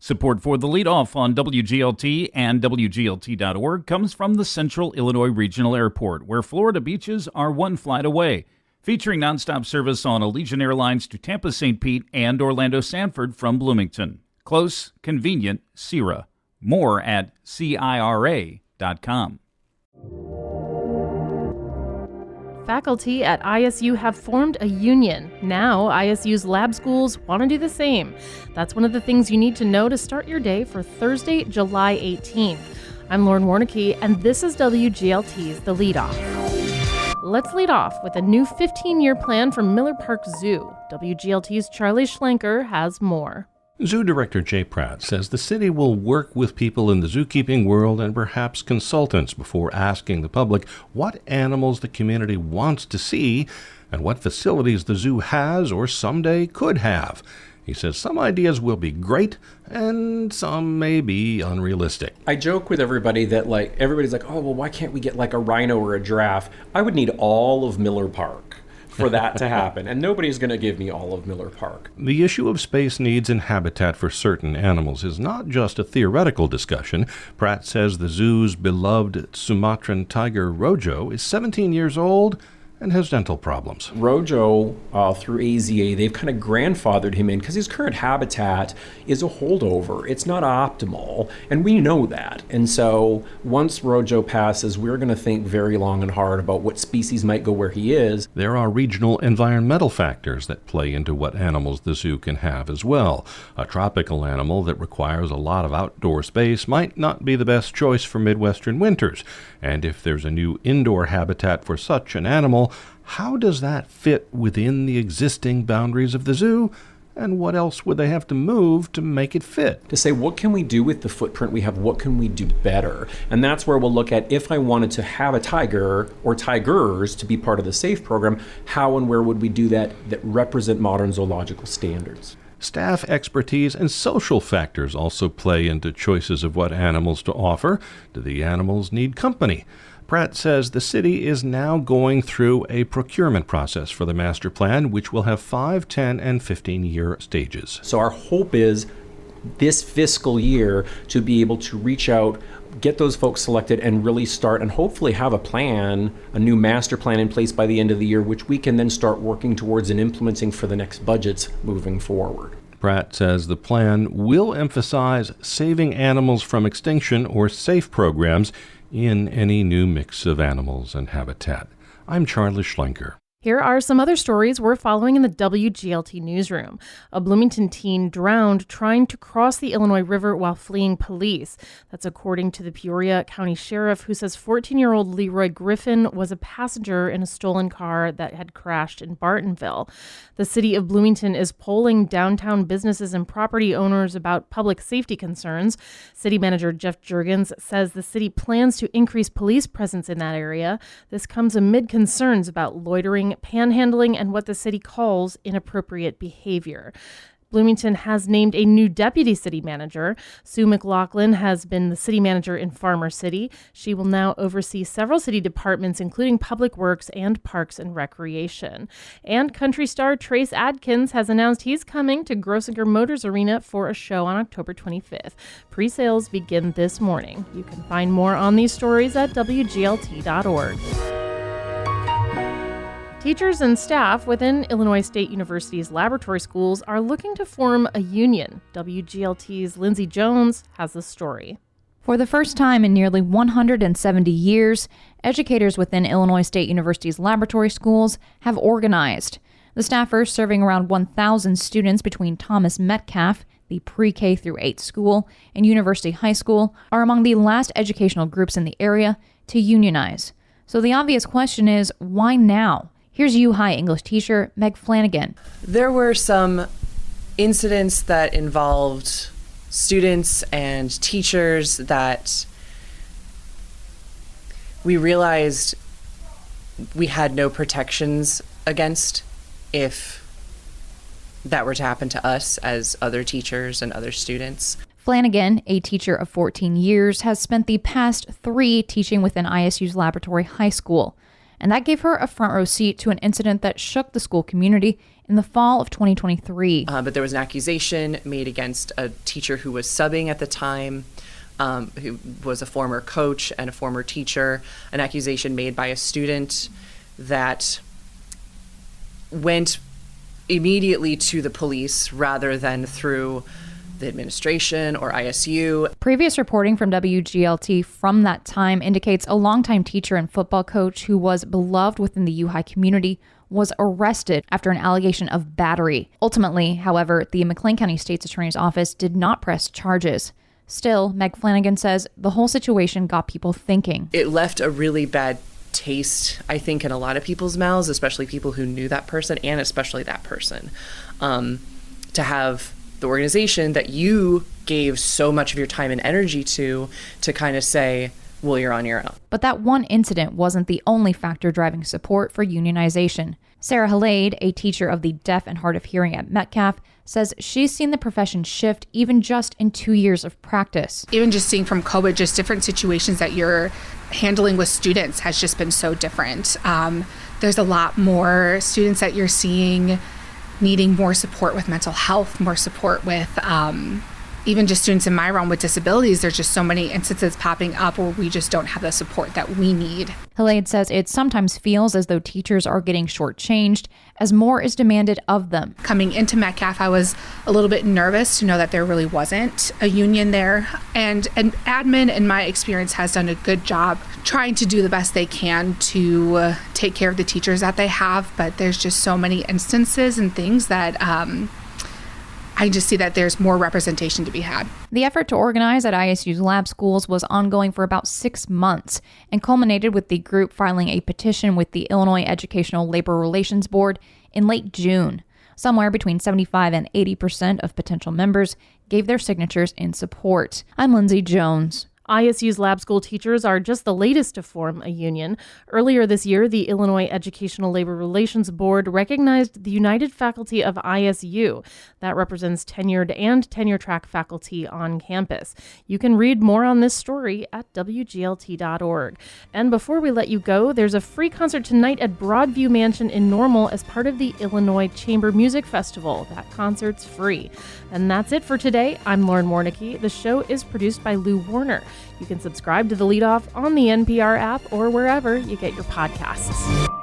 Support for the Leadoff on WGLT and WGLT.org comes from the Central Illinois Regional Airport, where Florida beaches are one flight away. Featuring nonstop service on Allegiant Airlines to Tampa St. Pete and Orlando Sanford from Bloomington. Close, convenient, CIRA. More at CIRA.com. Faculty at ISU have formed a union. Now, ISU's lab schools want to do the same. That's one of the things you need to know to start your day for Thursday, July 18th. I'm Lauren Warnicki, and this is WGLT's The Leadoff. Let's lead off with a new 15-year plan for Miller Park Zoo. WGLT's Charlie Schlenker has more. Zoo Director Jay Pratt says the city will work with people in the zookeeping world and perhaps consultants before asking the public what animals the community wants to see and what facilities the zoo has or someday could have. He says some ideas will be great and some may be unrealistic. I joke with everybody that everybody's like, oh, well, why can't we get a rhino or a giraffe? I would need all of Miller Park for that to happen, and nobody's going to give me all of Miller Park. The issue of space needs and habitat for certain animals is not just a theoretical discussion. Pratt says the zoo's beloved Sumatran tiger Rojo is 17 years old and has dental problems. Rojo, through AZA, they've kind of grandfathered him in because his current habitat is a holdover. It's not optimal, and we know that. And so once Rojo passes, we're going to think very long and hard about what species might go where he is. There are regional environmental factors that play into what animals the zoo can have as well. A tropical animal that requires a lot of outdoor space might not be the best choice for Midwestern winters. And if there's a new indoor habitat for such an animal, how does that fit within the existing boundaries of the zoo? And what else would they have to move to make it fit? To say, what can we do with the footprint we have? What can we do better? And that's where we'll look at, if I wanted to have a tiger or tigers to be part of the SAFE program, how and where would we do that represent modern zoological standards? Staff expertise and social factors also play into choices of what animals to offer. Do the animals need company? Pratt says the city is now going through a procurement process for the master plan, which will have 5, 10, and 15-year stages. So our hope is this fiscal year to be able to reach out, get those folks selected, and really start and hopefully have a plan, a new master plan in place by the end of the year, which we can then start working towards and implementing for the next budgets moving forward. Pratt says the plan will emphasize saving animals from extinction or SAFE programs in any new mix of animals and habitat. I'm Charlie Schlenker. Here are some other stories we're following in the WGLT newsroom. A Bloomington teen drowned trying to cross the Illinois River while fleeing police. That's according to the Peoria County Sheriff, who says 14-year-old Leroy Griffin was a passenger in a stolen car that had crashed in Bartonville. The city of Bloomington is polling downtown businesses and property owners about public safety concerns. City Manager Jeff Juergens says the city plans to increase police presence in that area. This comes amid concerns about loitering, panhandling, and what the city calls inappropriate behavior. Bloomington has named a new deputy city manager. Sue McLaughlin has been the city manager in Farmer City. She will now oversee several city departments, including Public Works and Parks and Recreation. And country star Trace Adkins has announced he's coming to Grosinger Motors Arena for a show on October 25th. Pre-sales begin this morning. You can find more on these stories at WGLT.org. Teachers and staff within Illinois State University's laboratory schools are looking to form a union. WGLT's Lindsay Jones has the story. For the first time in nearly 170 years, educators within Illinois State University's laboratory schools have organized. The staffers, serving around 1,000 students between Thomas Metcalf, the pre-K through 8 school, and University High School, are among the last educational groups in the area to unionize. So the obvious question is, why now? Here's U High English teacher Meg Flanagan. There were some incidents that involved students and teachers that we realized we had no protections against if that were to happen to us as other teachers and other students. Flanagan, a teacher of 14 years, has spent the past 3 teaching within ISU's Laboratory High School. and that gave her a front row seat to an incident that shook the school community in the fall of 2023. But there was an accusation made against a teacher who was subbing at the time, who was a former coach and a former teacher, an accusation made by a student that went immediately to the police rather than through the administration or ISU. Previous reporting from WGLT from that time indicates a longtime teacher and football coach who was beloved within the U-High community was arrested after an allegation of battery. Ultimately, however, the McLean County State's Attorney's Office did not press charges. Still, Meg Flanagan says the whole situation got people thinking. It left a really bad taste, I think, in a lot of people's mouths, especially people who knew that person and especially that person. To have the organization that you gave so much of your time and energy to kind of say, well, you're on your own. But that one incident wasn't the only factor driving support for unionization. Sarah Halade, a teacher of the deaf and hard of hearing at Metcalf, says she's seen the profession shift even just in 2 years of practice. Even just seeing from COVID, just different situations that you're handling with students has just been so different. There's a lot more students that you're seeing needing more support with mental health, more support with even just students in my realm with disabilities. There's just so many instances popping up where we just don't have the support that we need. Halade says it sometimes feels as though teachers are getting shortchanged as more is demanded of them. Coming into Metcalf, I was a little bit nervous to know that there really wasn't a union there. And admin, in my experience, has done a good job trying to do the best they can to take care of the teachers that they have. But there's just so many instances and things that I just see that there's more representation to be had. The effort to organize at ISU's lab schools was ongoing for about 6 months and culminated with the group filing a petition with the Illinois Educational Labor Relations Board in late June. Somewhere between 75 and 80% of potential members gave their signatures in support. I'm Lindsay Jones. ISU's lab school teachers are just the latest to form a union. Earlier this year, the Illinois Educational Labor Relations Board recognized the United Faculty of ISU. That represents tenured and tenure-track faculty on campus. You can read more on this story at WGLT.org. And before we let you go, there's a free concert tonight at Broadview Mansion in Normal as part of the Illinois Chamber Music Festival. That concert's free. And that's it for today. I'm Lauren Warnicki. The show is produced by Lou Warner. You can subscribe to the Leadoff on the NPR app or wherever you get your podcasts.